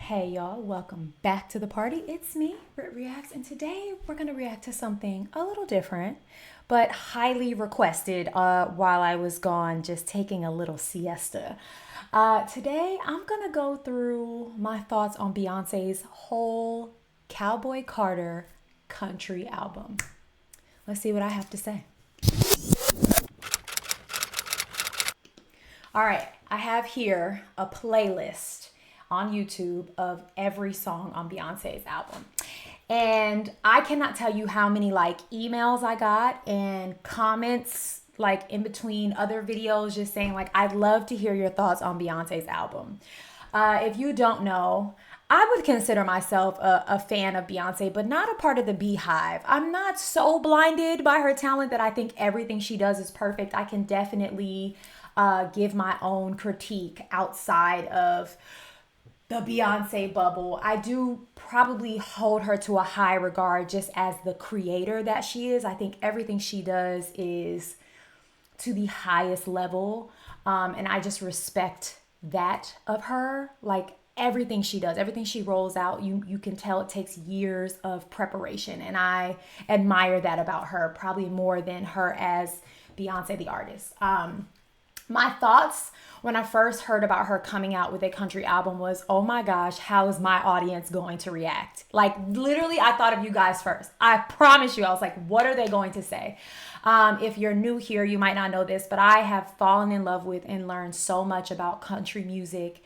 Hey y'all, welcome back to the party. It's me, BrittReacts, and today we're going to react to something a little different, but highly requested while I was gone just taking a little siesta. Today I'm going to go through my thoughts on Beyonce's whole Cowboy Carter country album. Let's see what I have to say. All right, I have here a playlist on YouTube of every song on Beyonce's album. And I cannot tell you how many emails I got and comments in between other videos just saying I'd love to hear your thoughts on Beyonce's album. If you don't know, I would consider myself a fan of Beyonce, but not a part of the Beehive. I'm not so blinded by her talent that I think everything she does is perfect. I can definitely give my own critique outside of the Beyonce bubble. I do probably hold her to a high regard just as the creator that she is. I think everything she does is to the highest level. And I just respect that of her. Everything she does, everything she rolls out, you can tell it takes years of preparation. And I admire that about her, probably more than her as Beyonce the artist. My thoughts when I first heard about her coming out with a country album was, oh my gosh, how is my audience going to react? Literally, I thought of you guys first. I promise you, I was like, what are they going to say? If you're new here, you might not know this, but I have fallen in love with and learned so much about country music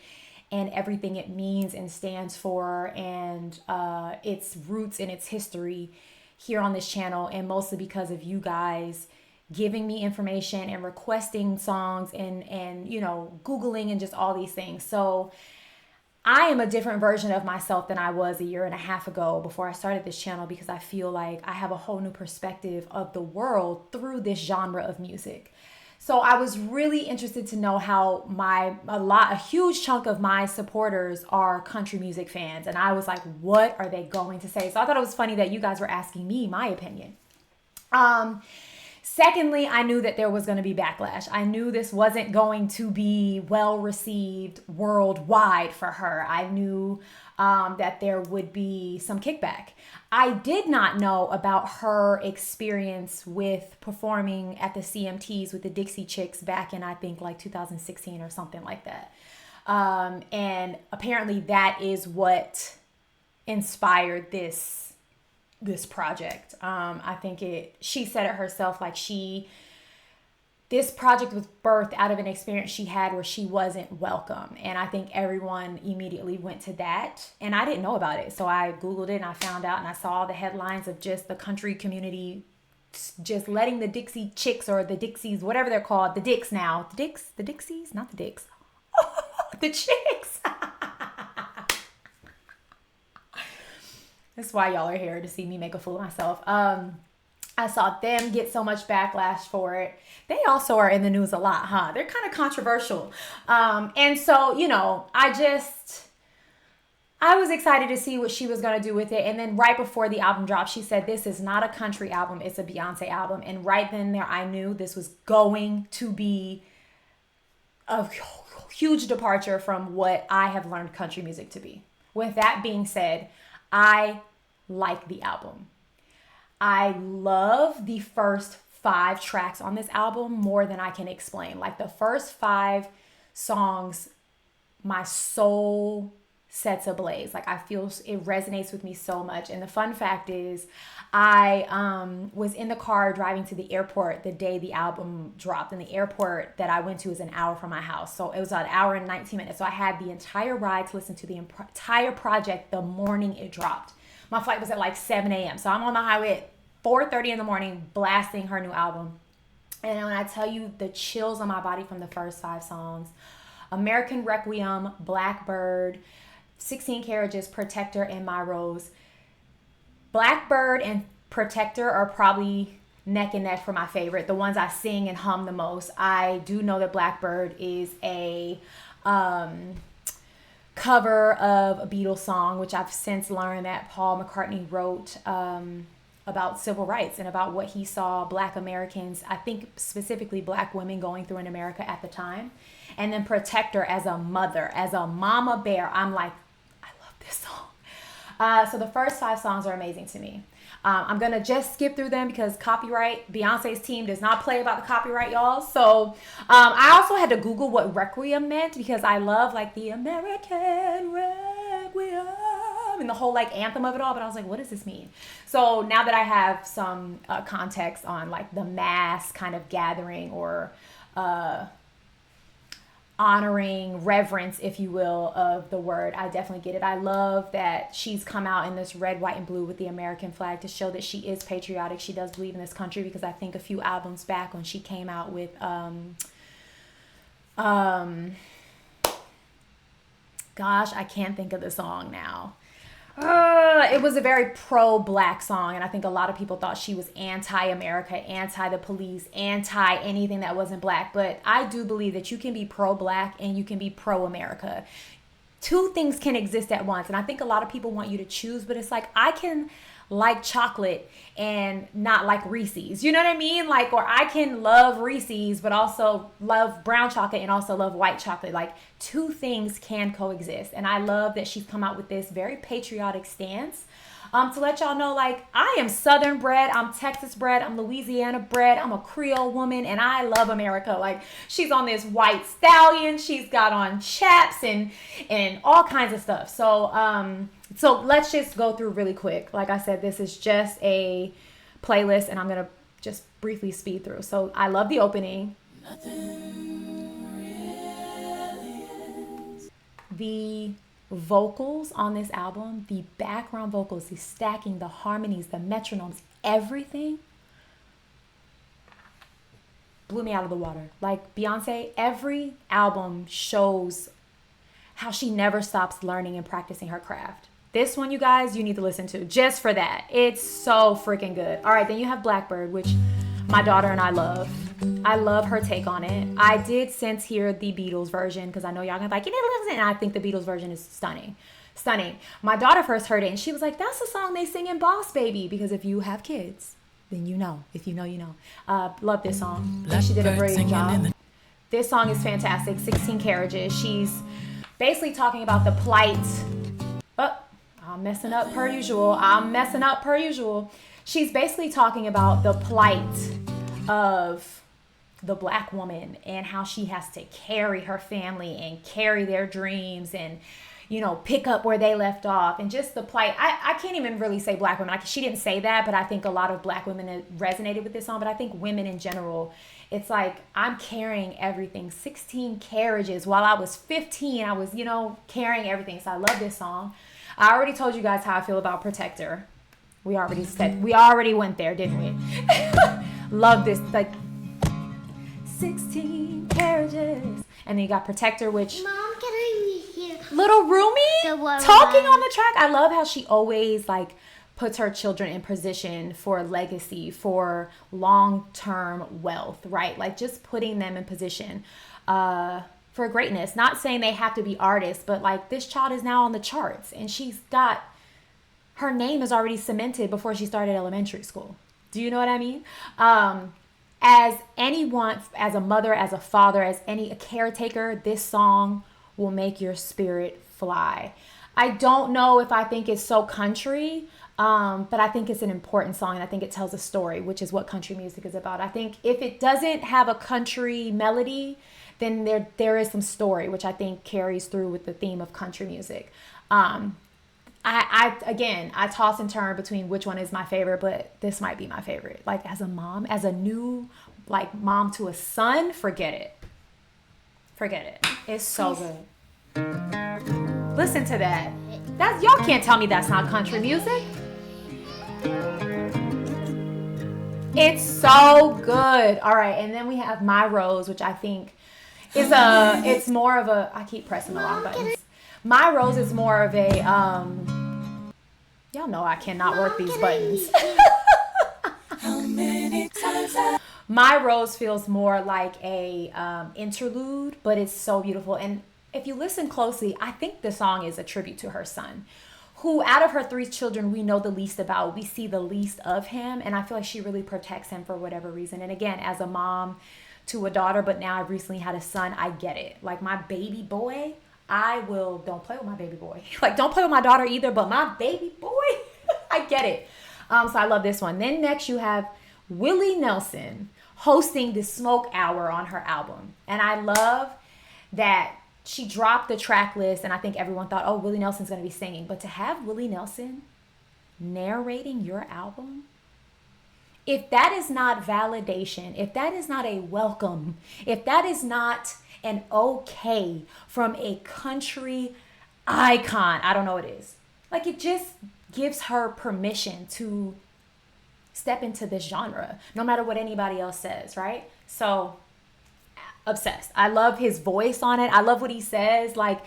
and everything it means and stands for and its roots and its history here on this channel, and mostly because of you guys giving me information and requesting songs and Googling and just all these things. So I am a different version of myself than I was a year and a half ago before I started this channel, because I feel like I have a whole new perspective of the world through this genre of music. So I was really interested to know how a huge chunk of my supporters are country music fans. And I was like, what are they going to say? So I thought it was funny that you guys were asking me my opinion. Secondly, I knew that there was going to be backlash. I knew this wasn't going to be well received worldwide for her. I knew that there would be some kickback. I did not know about her experience with performing at the CMTs with the Dixie Chicks back in, I think, 2016 or something like that. And apparently that is what inspired this project. I think she said it herself, this project was birthed out of an experience she had where she wasn't welcome. And I think everyone immediately went to that. And I didn't know about it. So I Googled it and I found out, and I saw the headlines of just the country community just letting the Dixie Chicks, or the Dixies, whatever they're called, the Dicks now. The Dixies? Not the Dicks. The Chicks. That's why y'all are here, to see me make a fool of myself. I saw them get so much backlash for it. They also are in the news a lot, huh? They're kind of controversial. And so, I was excited to see what she was going to do with it. And then right before the album dropped, she said, this is not a country album, it's a Beyonce album. And right then and there, I knew this was going to be a huge departure from what I have learned country music to be. With that being said, I like the album. I love the first 5 tracks on this album more than I can explain. The first 5 songs, my soul sets ablaze. I feel it resonates with me so much. And the fun fact is, I was in the car driving to the airport the day the album dropped, and the airport that I went to is an hour from my house. So it was an hour and 19 minutes. So I had the entire ride to listen to the entire project the morning it dropped. My flight was at 7 a.m. So I'm on the highway at 4:30 in the morning blasting her new album. And when I tell you the chills on my body from the first 5 songs, American Requiem, Blackbird, 16 Carriages, Protector, and My Rose. Blackbird and Protector are probably neck and neck for my favorite, the ones I sing and hum the most. I do know that Blackbird is a cover of a Beatles song, which I've since learned that Paul McCartney wrote about civil rights and about what he saw Black Americans, I think specifically Black women, going through in America at the time. And then Protector, as a mother, as a mama bear, I'm like, I love this song. So the first 5 songs are amazing to me. I'm going to just skip through them because copyright, Beyonce's team does not play about the copyright, y'all. So I also had to Google what Requiem meant because I love like the American Requiem and the whole like anthem of it all. But I was like, what does this mean? So now that I have some context on like the mass kind of gathering or honoring, reverence, if you will, of the word, I definitely get it. I love that she's come out in this red, white, and blue with the American flag to show that she is patriotic. She does believe in this country because I think a few albums back when she came out with gosh, I can't think of the song now. It was a very pro-black song, and I think a lot of people thought she was anti-America, anti the police, anti anything that wasn't black. But I do believe that you can be pro-black and you can be pro-America. 2 things can exist at once, and I think a lot of people want you to choose, but it's like I can like chocolate and not like Reese's. You know what I mean? Like, or I can love Reese's but also love brown chocolate and also love white chocolate. Like 2 things can coexist. And I love that she's come out with this very patriotic stance. To let y'all know, like, I am Southern bred, I'm Texas bred, I'm Louisiana bred, I'm a Creole woman, and I love America. Like, she's on this white stallion, she's got on chaps and all kinds of stuff. So let's just go through really quick. Like I said, this is just a playlist, and I'm gonna just briefly speed through. So I love the opening. The vocals on this album, the background vocals, the stacking, the harmonies, the metronomes, everything blew me out of the water. Like Beyonce, every album shows how she never stops learning and practicing her craft. This one, you guys, you need to listen to just for that. It's so freaking good. All right, then you have Blackbird, which my daughter and I love. I love her take on it. I did since hear the Beatles version because I know y'all gonna be like, you need to listen. And I think the Beatles version is stunning. Stunning. My daughter first heard it and she was like, that's the song they sing in Boss Baby. Because if you have kids, then you know. If you know, you know. Love this song. She did a brilliant job. This song is fantastic. 16 Carriages. She's basically talking about the plight. I'm messing up per usual. She's basically talking about the plight of the black woman and how she has to carry her family and carry their dreams and, you know, pick up where they left off, and just the plight. I can't even really say black women. Like, she didn't say that, but I think a lot of black women resonated with this song. But I think women in general, it's like, I'm carrying everything. 16 carriages. While I was 15, I was, you know, carrying everything. So I love this song. I already told you guys how I feel about Protector. We already went there, didn't we? Love this, like 16 carriages. And then you got Protector, which Mom, can I hear Little Rumi talking on the track. I love how she always like puts her children in position for legacy, for long-term wealth, right? Like just putting them in position for greatness. Not saying they have to be artists, but like this child is now on the charts and she's got, her name is already cemented before she started elementary school. Do you know what I mean? As anyone, as a mother, as a father, as a caretaker, this song will make your spirit fly. I don't know if I think it's so country, but I think it's an important song, and I think it tells a story, which is what country music is about. I think if it doesn't have a country melody, then there is some story, which I think carries through with the theme of country music. I toss and turn between which one is my favorite, but this might be my favorite. Like as a mom, as a new like mom to a son, forget it. It's so good. Listen to that. Y'all can't tell me that's not country music. It's so good. All right, and then we have My Rose, which I think is it's more of a, I keep pressing the wrong buttons. My Rose is more of a, y'all know I cannot work these buttons. How many times My Rose feels more like a interlude, but it's so beautiful. And if you listen closely, I think the song is a tribute to her son, who out of her 3 children, we know the least about. We see the least of him. And I feel like she really protects him for whatever reason. And again, as a mom to a daughter, but now I've recently had a son, I get it. Like my baby boy, don't play with my baby boy. Like, don't play with my daughter either, but my baby boy, I get it. So I love this one. Then next you have Willie Nelson hosting the Smoke Hour on her album. And I love that she dropped the track list, and I think everyone thought, oh, Willie Nelson's going to be singing. But to have Willie Nelson narrating your album, if that is not validation, if that is not a welcome, if that is not an okay from a country icon, I don't know what it is. Like, it just gives her permission to step into this genre, no matter what anybody else says, right? So, obsessed. I love his voice on it. I love what he says. Like,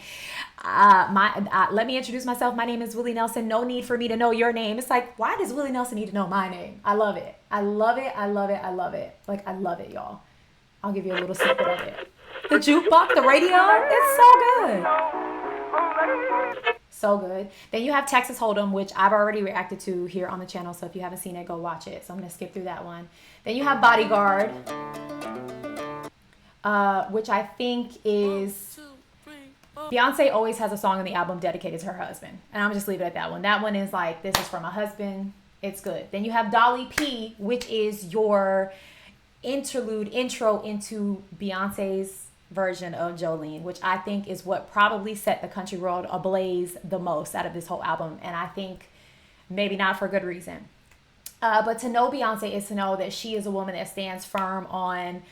let me introduce myself. My name is Willie Nelson. No need for me to know your name. It's like, why does Willie Nelson need to know my name? I love it. I love it. I love it. I love it. Like, I love it, y'all. I'll give you a little snippet of it. The jukebox, the radio, it's so good. So good. Then you have Texas Hold'em, which I've already reacted to here on the channel. So if you haven't seen it, go watch it. So I'm going to skip through that one. Then you have Bodyguard, which I think is... Beyonce always has a song on the album dedicated to her husband. And I'm just leave it at that one. That one is like, this is for my husband. It's good. Then you have Dolly P, which is your intro into Beyonce's version of Jolene, which I think is what probably set the country world ablaze the most out of this whole album. And I think maybe not for good reason. But to know Beyonce is to know that she is a woman that stands firm on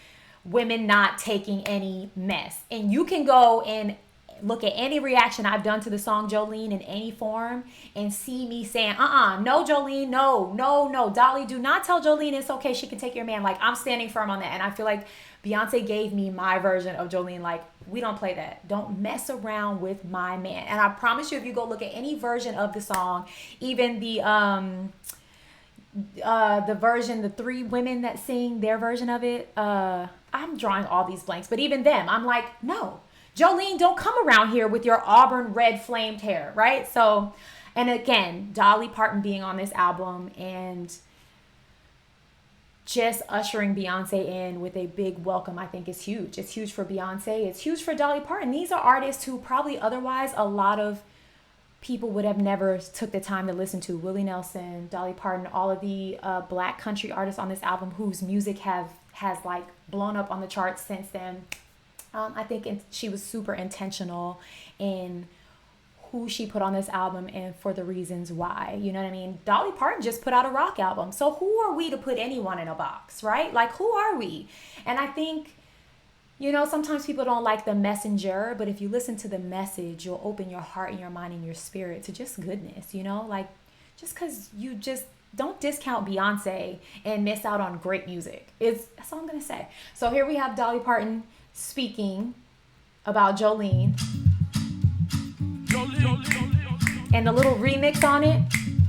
women not taking any mess. And you can go and look at any reaction I've done to the song Jolene in any form and see me saying, no, Jolene, no, Dolly, do not tell Jolene it's okay, she can take your man. Like, I'm standing firm on that. And I feel like Beyonce gave me my version of Jolene. Like, we don't play that. Don't mess around with my man. And I promise you, if you go look at any version of the song, even the version, the three women that sing their version of it, I'm drawing all these blanks, but even them, I'm like, no, Jolene, don't come around here with your auburn red flamed hair, right? So, and again, Dolly Parton being on this album and just ushering Beyonce in with a big welcome, I think is huge. It's huge for Beyonce. It's huge for Dolly Parton. These are artists who probably otherwise a lot of people would have never took the time to listen to. Willie Nelson, Dolly Parton, all of the black country artists on this album whose music has like blown up on the charts since then. I think she was super intentional in who she put on this album and for the reasons why. You know what I mean? Dolly Parton just put out a rock album. So who are we to put anyone in a box, right? Like, who are we? And I think, you know, sometimes people don't like the messenger, but if you listen to the message, you'll open your heart and your mind and your spirit to just goodness, you know? Like, just because you just don't discount Beyonce and miss out on great music. That's all I'm going to say. So here we have Dolly Parton speaking about Jolene. And the little remix on it,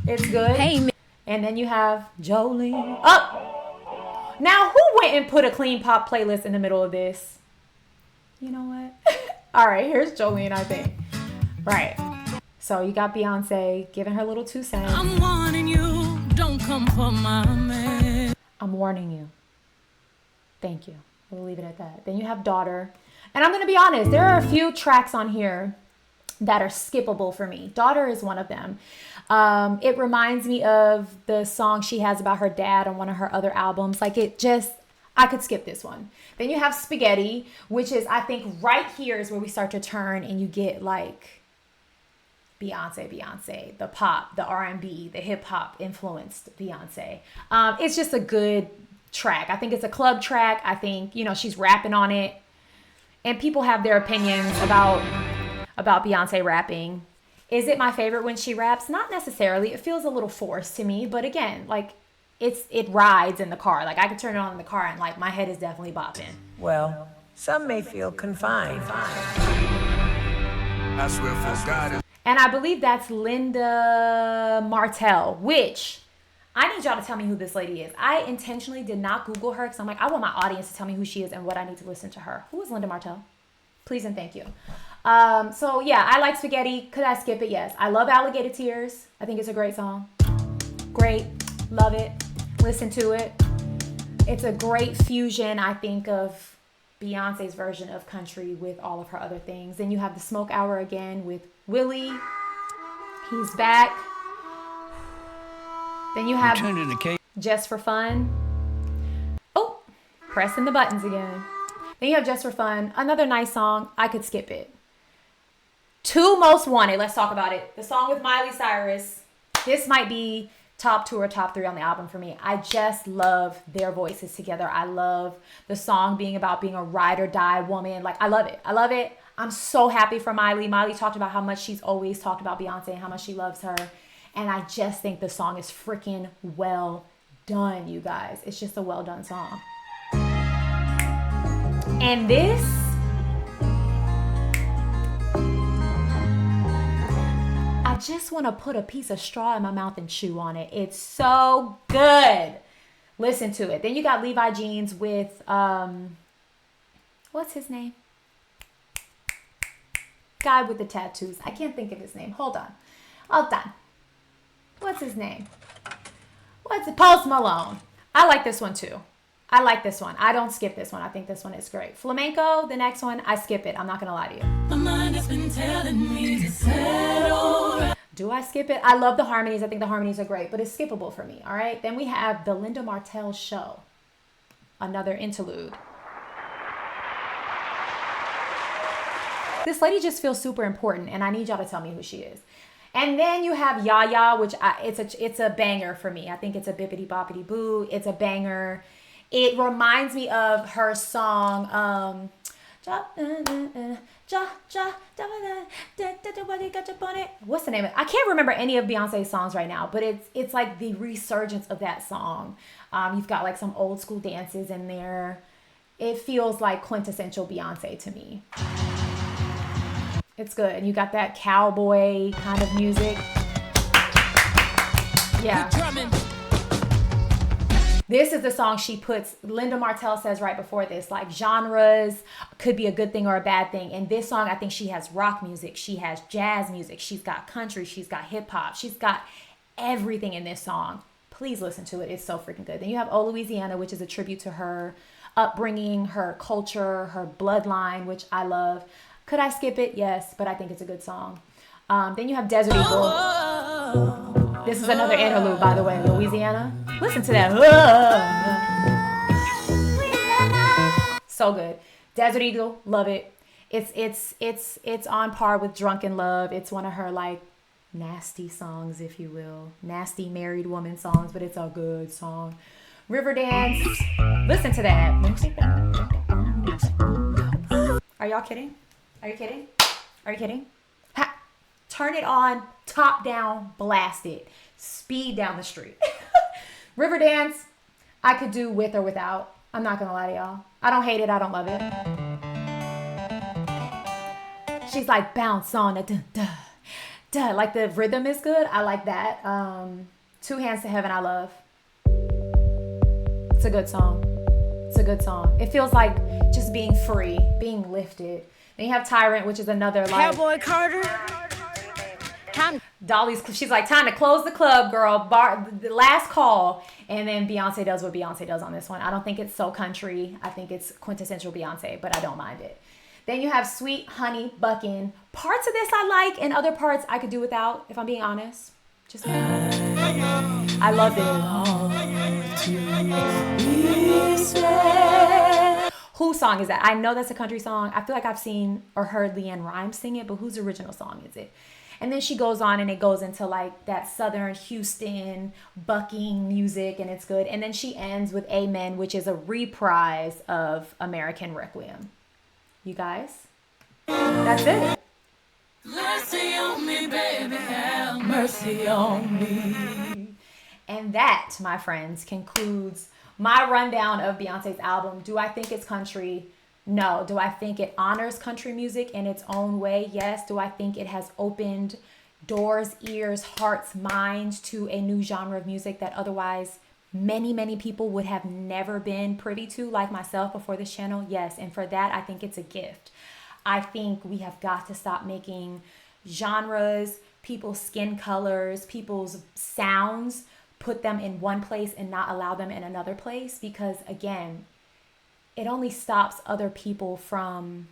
it's good. Hey, and then you have Jolene. Oh! Now, who went and put a clean pop playlist in the middle of this? You know what? All right, here's Jolene, I think. Right. So you got Beyonce giving her little 2 cents. I'm warning you, don't come for my man. I'm warning you. Thank you. We'll leave it at that. Then you have Daughter. And I'm going to be honest, there are a few tracks on here that are skippable for me. Daughter is one of them. It reminds me of the song she has about her dad on one of her other albums. Like, I could skip this one. Then you have Spaghetti, which is, I think, right here is where we start to turn and you get like Beyonce, the pop, the R&B, the hip hop influenced Beyonce. It's just a good track. I think it's a club track. I think, you know, she's rapping on it and people have their opinions about Beyonce rapping. Is it my favorite when she raps? Not necessarily. It feels a little forced to me, but again, like it rides in the car. Like I could turn it on in the car and like my head is definitely bopping. Well, some may feel confined. I swear for God. And I believe that's Linda Martell, which I need y'all to tell me who this lady is. I intentionally did not Google her because I'm like, I want my audience to tell me who she is and what I need to listen to her. Who is Linda Martell? Please and thank you. So yeah, I like Spaghetti. Could I skip it? Yes. I love Alligator Tears. I think it's a great song. Great. Love it. Listen to it. It's a great fusion, I think, of Beyonce's version of country with all of her other things. Then you have the Smoke Hour again with Willie. He's back. Then you have Just for Fun. Oh, pressing the buttons again. Then you have Just for Fun. Another nice song. I could skip it. Two Most Wanted. Let's talk about it. The song with Miley Cyrus. This might be top 2 or top 3 on the album for me. I just love their voices together. I love the song being about being a ride or die woman. Like, I love it. I love it. I'm so happy for Miley. Miley talked about how much she's always talked about Beyonce and how much she loves her. And I just think the song is freaking well done, you guys. It's just a well done song. And this, I just want to put a piece of straw in my mouth and chew on it. It's so good. Listen to it. Then you got Levi Jeans with, what's his name? Guy with the tattoos. I can't think of his name. Hold on. What's his name? What's it? Post Malone. I like this one too. I like this one. I don't skip this one. I think this one is great. Flamenco, the next one, I skip it. I'm not going to lie to you. My mind has been telling me to settle. Do I skip it? I love the harmonies. I think the harmonies are great, but it's skippable for me. All right. Then we have the Linda Martell Show. Another interlude. This lady just feels super important, and I need y'all to tell me who she is. And then you have Yaya, which it's a banger for me. I think it's a bippity boppity boo. It's a banger. It reminds me of her song, what's the name of it? I can't remember any of Beyonce's songs right now, but it's like the resurgence of that song. You've got like some old school dances in there. It feels like quintessential Beyonce to me. It's good. And you got that cowboy kind of music. Yeah. This is the song she puts, Linda Martell says right before this, like genres could be a good thing or a bad thing. In this song, I think she has rock music. She has jazz music. She's got country. She's got hip hop. She's got everything in this song. Please listen to it. It's so freaking good. Then you have Oh Louisiana, which is a tribute to her upbringing, her culture, her bloodline, which I love. Could I skip it? Yes, but I think it's a good song. Then you have Desert Eagle. This is another interlude, by the way. Louisiana. Listen to that. So good. Desert Eagle, love it. It's on par with Drunken Love. It's one of her like nasty songs, if you will. Nasty married woman songs, but it's a good song. Riverdance. Listen to that. Are y'all kidding? Are you kidding? Are you kidding? Ha! Turn it on, top down, blast it. Speed down the street. Riverdance, I could do with or without. I'm not gonna lie to y'all. I don't hate it, I don't love it. She's like, bounce on it. Duh, duh, duh. Like the rhythm is good. I like that. Two Hands to Heaven, I love. It's a good song. It's a good song. It feels like just being free, being lifted. Then you have Tyrant, which is another like Cowboy Carter. Dolly's. She's like, time to close the club, girl. The last call. And then Beyonce does what Beyonce does on this one. I don't think it's so country. I think it's quintessential Beyonce, but I don't mind it. Then you have Sweet Honey Buckin'. Parts of this I like, and other parts I could do without, if I'm being honest. Just I love it. Whose song is that? I know that's a country song. I feel like I've seen or heard Leanne Rimes sing it, but whose original song is it? And then she goes on and it goes into like that Southern Houston bucking music, and it's good. And then she ends with Amen, which is a reprise of American Requiem. You guys, that's it. Mercy on me, baby, have mercy on me. And that, my friends, concludes my rundown of Beyonce's album. Do I think it's country? No. Do I think it honors country music in its own way? Yes. Do I think it has opened doors, ears, hearts, minds to a new genre of music that otherwise many, many people would have never been privy to, like myself, before this channel? Yes. And for that, I think it's a gift. I think we have got to stop making genres, people's skin colors, people's sounds, put them in one place and not allow them in another place. Because again, it only stops other people from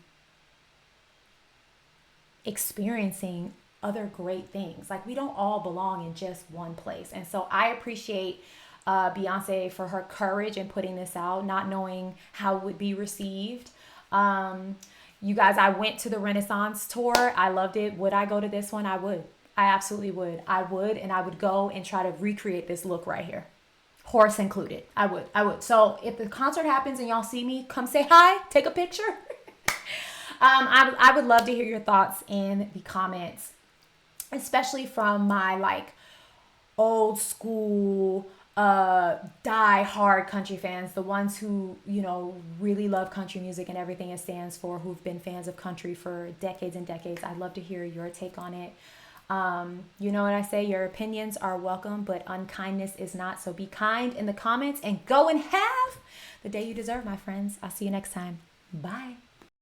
experiencing other great things. Like, we don't all belong in just one place. And so I appreciate Beyonce for her courage in putting this out, not knowing how it would be received. You guys, I went to the Renaissance tour. I loved it. Would I go to this one? I would. I absolutely would. I would, and I would go and try to recreate this look right here. Horse included. I would. So if the concert happens and y'all see me, come say hi, take a picture. I would love to hear your thoughts in the comments, especially from my like old school die hard country fans, the ones who, you know, really love country music and everything it stands for, who've been fans of country for decades and decades. I'd love to hear your take on it. You know what I say, your opinions are welcome, but unkindness is not. So be kind in the comments and go and have the day you deserve, my friends. I'll see you next time. Bye.